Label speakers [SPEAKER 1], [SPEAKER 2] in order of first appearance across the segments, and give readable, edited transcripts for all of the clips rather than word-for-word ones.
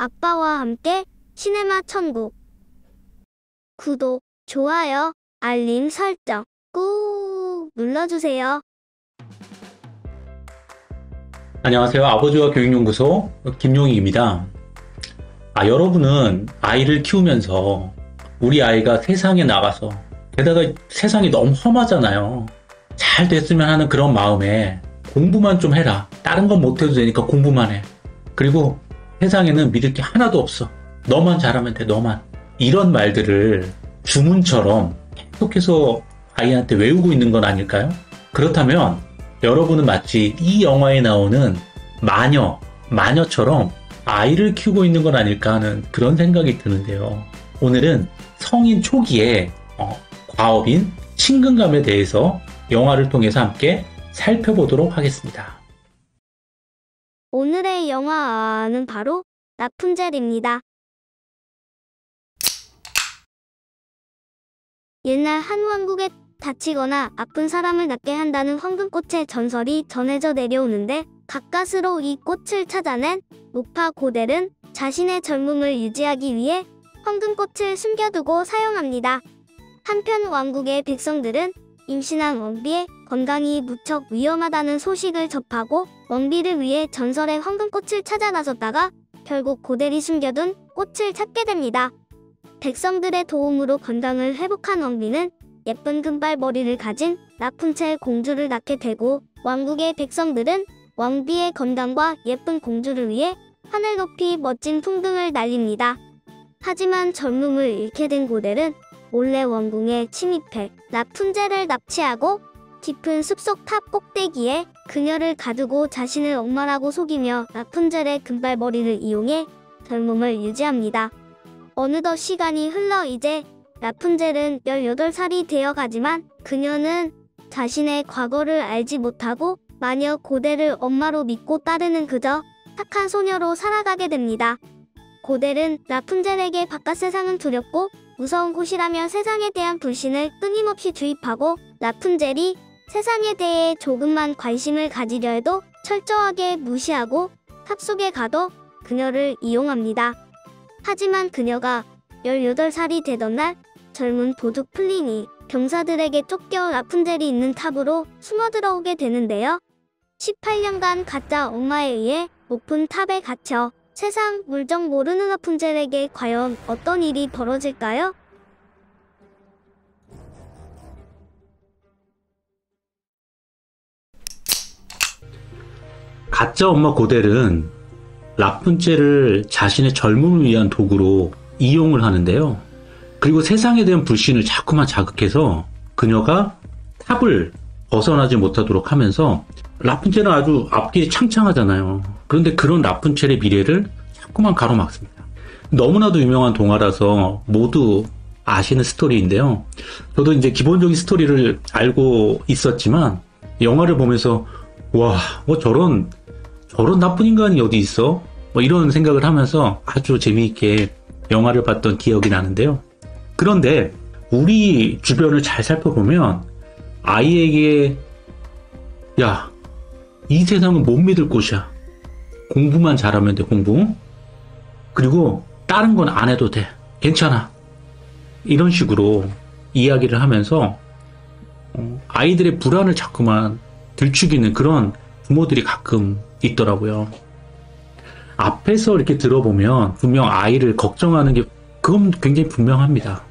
[SPEAKER 1] 아빠와 함께 시네마 천국. 구독, 좋아요, 알림 설정 꾹 눌러주세요.
[SPEAKER 2] 안녕하세요. 아버지와 교육연구소 김용익입니다. 여러분은 아이를 키우면서 우리 아이가 세상에 나가서, 게다가 세상이 너무 험하잖아요. 잘 됐으면 하는 그런 마음에 공부만 좀 해라. 다른 건 못해도 되니까 공부만 해. 그리고 세상에는 믿을 게 하나도 없어. 너만 잘하면 돼, 너만. 이런 말들을 주문처럼 계속해서 아이한테 외우고 있는 건 아닐까요? 그렇다면 여러분은 마치 이 영화에 나오는 마녀처럼 아이를 키우고 있는 건 아닐까 하는 그런 생각이 드는데요. 오늘은 성인 초기에 과업인 친근감에 대해서 영화를 통해서 함께 살펴보도록 하겠습니다.
[SPEAKER 1] 오늘의 영화는 바로 라푼젤입니다. 옛날 한 왕국에 다치거나 아픈 사람을 낫게 한다는 황금꽃의 전설이 전해져 내려오는데, 가까스로 이 꽃을 찾아낸 노파 고델은 자신의 젊음을 유지하기 위해 황금꽃을 숨겨두고 사용합니다. 한편 왕국의 백성들은 임신한 왕비의 건강이 무척 위험하다는 소식을 접하고 왕비를 위해 전설의 황금꽃을 찾아 나섰다가 결국 고델이 숨겨둔 꽃을 찾게 됩니다. 백성들의 도움으로 건강을 회복한 왕비는 예쁜 금발머리를 가진 라푼첼 공주를 낳게 되고, 왕국의 백성들은 왕비의 건강과 예쁜 공주를 위해 하늘 높이 멋진 풍등을 날립니다. 하지만 젊음을 잃게 된 고델은 몰래 왕궁에 침입해 라푼젤을 납치하고 깊은 숲속 탑 꼭대기에 그녀를 가두고 자신을 억울하고 속이며 라푼젤의 금발머리를 이용해 젊음을 유지합니다. 어느덧 시간이 흘러 이제 라푼젤은 18살이 되어가지만 그녀는 자신의 과거를 알지 못하고 마녀 고델을 엄마로 믿고 따르는 그저 착한 소녀로 살아가게 됩니다. 고델은 라푼젤에게 바깥 세상은 두렵고 무서운 곳이라며 세상에 대한 불신을 끊임없이 주입하고, 라푼젤이 세상에 대해 조금만 관심을 가지려 해도 철저하게 무시하고 탑 속에 가둬 그녀를 이용합니다. 하지만 그녀가 18살이 되던 날 젊은 도둑 플린이 병사들에게 쫓겨 라푼젤이 있는 탑으로 숨어들어오게 되는데요. 18년간 가짜 엄마에 의해 높은 탑에 갇혀 세상 물정 모르는 라푼젤에게 과연 어떤 일이 벌어질까요?
[SPEAKER 2] 가짜 엄마 고델은 라푼젤을 자신의 젊음을 위한 도구로 이용을 하는데요. 그리고 세상에 대한 불신을 자꾸만 자극해서 그녀가 탑을 벗어나지 못하도록 하면서, 라푼젤은 아주 앞길이 창창하잖아요. 그런데 그런 라푼젤의 미래를 자꾸만 가로막습니다. 너무나도 유명한 동화라서 모두 아시는 스토리인데요. 저도 이제 기본적인 스토리를 알고 있었지만 영화를 보면서 와, 뭐 저런 나쁜 인간이 어디 있어? 뭐 이런 생각을 하면서 아주 재미있게 영화를 봤던 기억이 나는데요. 그런데 우리 주변을 잘 살펴보면 아이에게 야, 이 세상은 못 믿을 곳이야. 공부만 잘하면 돼, 공부. 그리고 다른 건 안 해도 돼. 괜찮아. 이런 식으로 이야기를 하면서 아이들의 불안을 자꾸만 들추기는 그런 부모들이 가끔 있더라고요. 앞에서 이렇게 들어보면 분명 아이를 걱정하는 게 그건 굉장히 분명합니다.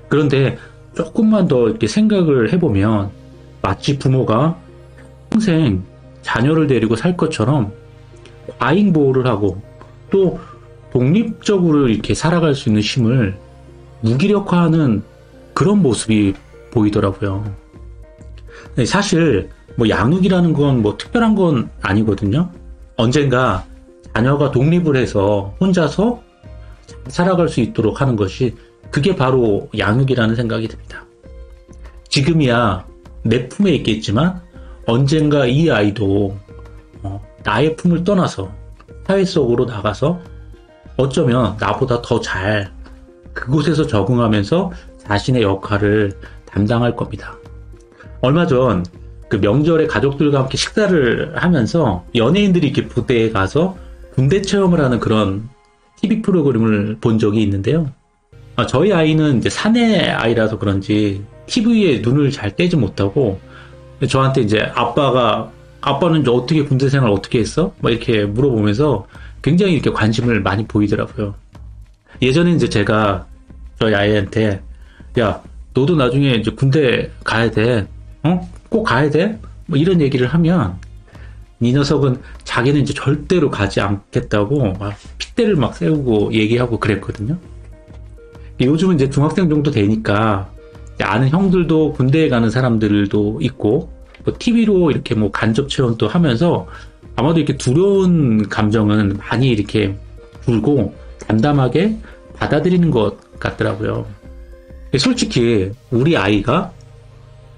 [SPEAKER 2] 그런데 조금만 더 이렇게 생각을 해보면 마치 부모가 평생 자녀를 데리고 살 것처럼 과잉 보호를 하고 또 독립적으로 이렇게 살아갈 수 있는 힘을 무기력화하는 그런 모습이 보이더라고요. 사실 뭐 양육이라는 건 뭐 특별한 건 아니거든요. 언젠가 자녀가 독립을 해서 혼자서 살아갈 수 있도록 하는 것이, 그게 바로 양육이라는 생각이 듭니다. 지금이야 내 품에 있겠지만 언젠가 이 아이도 나의 품을 떠나서 사회 속으로 나가서 어쩌면 나보다 더 잘 그곳에서 적응하면서 자신의 역할을 담당할 겁니다. 얼마 전 그 명절에 가족들과 함께 식사를 하면서 연예인들이 이렇게 부대에 가서 군대 체험을 하는 그런 TV 프로그램을 본 적이 있는데요. 저희 아이는 이제 사내 아이라서 그런지 TV에 눈을 잘 떼지 못하고 저한테 이제 아빠는 이제 어떻게 군대 생활 어떻게 했어? 막 이렇게 물어보면서 굉장히 이렇게 관심을 많이 보이더라고요. 예전에 이제 제가 저희 아이한테 야, 너도 나중에 이제 군대 가야 돼. 꼭 가야 돼? 뭐 이런 얘기를 하면 이 녀석은 자기는 이제 절대로 가지 않겠다고 막 핏대를 막 세우고 얘기하고 그랬거든요. 요즘은 이제 중학생 정도 되니까 아는 형들도 군대에 가는 사람들도 있고 뭐 TV로 이렇게 뭐 간접 체험도 하면서 아마도 이렇게 두려운 감정은 많이 이렇게 줄고 담담하게 받아들이는 것 같더라고요. 솔직히 우리 아이가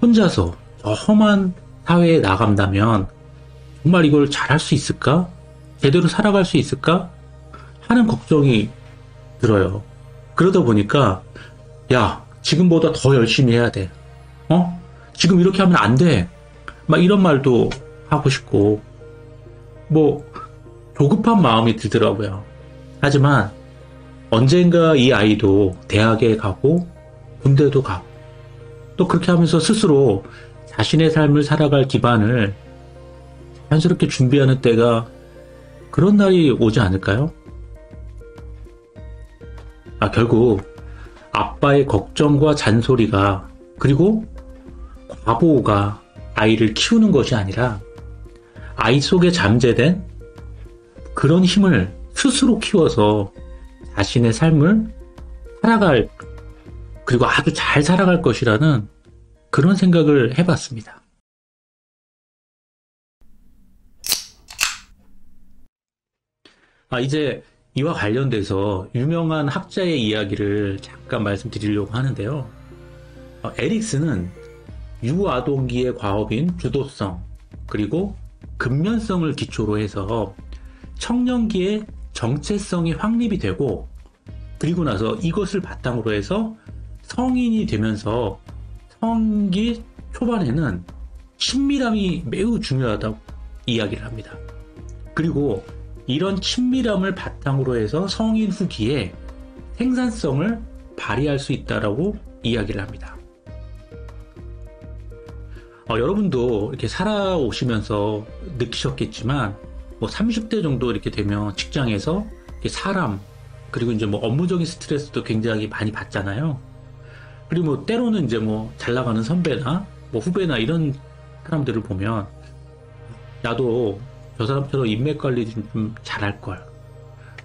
[SPEAKER 2] 혼자서 저 험한 사회에 나간다면 정말 이걸 잘할 수 있을까? 제대로 살아갈 수 있을까? 하는 걱정이 들어요. 그러다 보니까 야, 지금보다 더 열심히 해야 돼. 지금 이렇게 하면 안 돼. 막 이런 말도 하고 싶고 뭐 조급한 마음이 들더라고요. 하지만 언젠가 이 아이도 대학에 가고 군대도 가고 또 그렇게 하면서 스스로 자신의 삶을 살아갈 기반을 자연스럽게 준비하는 때가 그런 날이 오지 않을까요? 결국 아빠의 걱정과 잔소리가 그리고 과보가 아이를 키우는 것이 아니라 아이 속에 잠재된 그런 힘을 스스로 키워서 자신의 삶을 살아갈 그리고 아주 잘 살아갈 것이라는 그런 생각을 해봤습니다. 이제 이와 관련돼서 유명한 학자의 이야기를 잠깐 말씀드리려고 하는데요. 에릭슨은 유아동기의 과업인 주도성 그리고 근면성을 기초로 해서 청년기의 정체성이 확립이 되고 그리고 나서 이것을 바탕으로 해서 성인이 되면서 성기 초반에는 친밀함이 매우 중요하다고 이야기를 합니다. 그리고 이런 친밀함을 바탕으로 해서 성인 후기에 생산성을 발휘할 수 있다라고 이야기를 합니다. 여러분도 이렇게 살아오시면서 느끼셨겠지만 뭐 30대 정도 이렇게 되면 직장에서 이렇게 사람 그리고 이제 뭐 업무적인 스트레스도 굉장히 많이 받잖아요. 그리고 뭐 때로는 이제 뭐 잘 나가는 선배나 뭐 후배나 이런 사람들을 보면 나도 저 사람처럼 인맥 관리 좀 잘할 걸.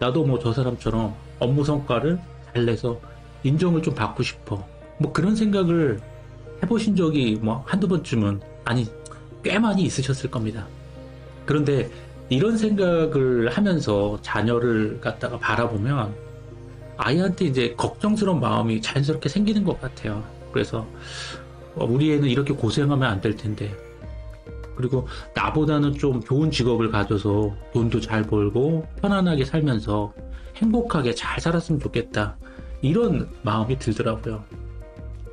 [SPEAKER 2] 나도 뭐 저 사람처럼 업무 성과를 잘 내서 인정을 좀 받고 싶어. 뭐 그런 생각을 해보신 적이 뭐 한두 번쯤은 아니 꽤 많이 있으셨을 겁니다. 그런데 이런 생각을 하면서 자녀를 갖다가 바라보면 아이한테 이제 걱정스러운 마음이 자연스럽게 생기는 것 같아요. 그래서 우리 애는 이렇게 고생하면 안 될 텐데 그리고 나보다는 좀 좋은 직업을 가져서 돈도 잘 벌고 편안하게 살면서 행복하게 잘 살았으면 좋겠다 이런 마음이 들더라고요.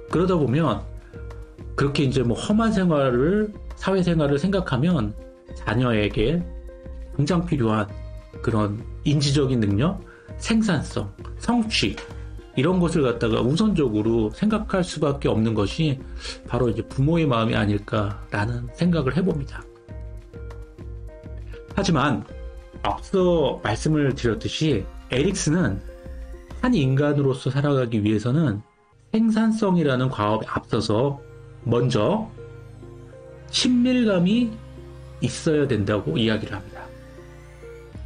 [SPEAKER 2] 그러다 보면 그렇게 이제 뭐 험한 생활을 사회생활을 생각하면 자녀에게 당장 필요한 그런 인지적인 능력, 생산성, 성취 이런 것을 갖다가 우선적으로 생각할 수밖에 없는 것이 바로 이제 부모의 마음이 아닐까라는 생각을 해봅니다. 하지만 앞서 말씀을 드렸듯이 에릭슨은 한 인간으로서 살아가기 위해서는 생산성이라는 과업에 앞서서 먼저 친밀감이 있어야 된다고 이야기를 합니다.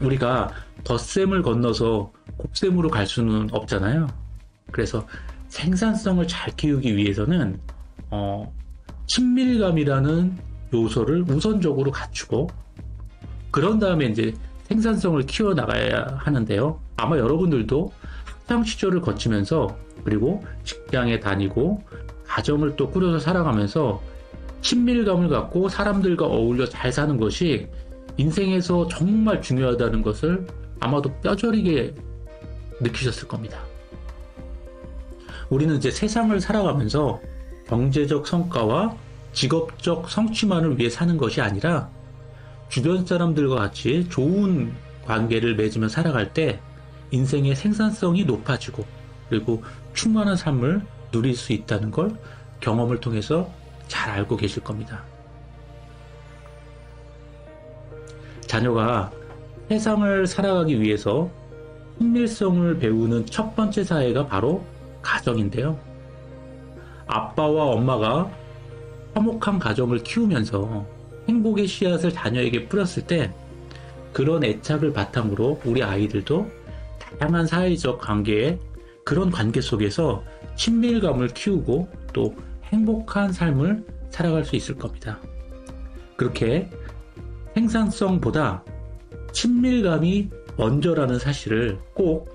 [SPEAKER 2] 우리가 덧셈을 건너서 곱셈으로 갈 수는 없잖아요. 그래서 생산성을 잘 키우기 위해서는 친밀감이라는 요소를 우선적으로 갖추고 그런 다음에 이제 생산성을 키워나가야 하는데요. 아마 여러분들도 학창 시절을 거치면서 그리고 직장에 다니고 가정을 또 꾸려서 살아가면서 친밀감을 갖고 사람들과 어울려 잘 사는 것이 인생에서 정말 중요하다는 것을 아마도 뼈저리게 느끼셨을 겁니다. 우리는 이제 세상을 살아가면서 경제적 성과와 직업적 성취만을 위해 사는 것이 아니라 주변 사람들과 같이 좋은 관계를 맺으며 살아갈 때 인생의 생산성이 높아지고 그리고 충만한 삶을 누릴 수 있다는 걸 경험을 통해서 잘 알고 계실 겁니다. 자녀가 세상을 살아가기 위해서 친밀성을 배우는 첫 번째 사회가 바로 가정인데요. 아빠와 엄마가 화목한 가정을 키우면서 행복의 씨앗을 자녀에게 뿌렸을 때 그런 애착을 바탕으로 우리 아이들도 다양한 사회적 관계에 그런 관계 속에서 친밀감을 키우고 또 행복한 삶을 살아갈 수 있을 겁니다. 그렇게 생산성보다 친밀감이 먼저라는 사실을 꼭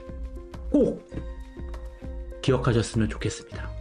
[SPEAKER 2] 기억하셨으면 좋겠습니다.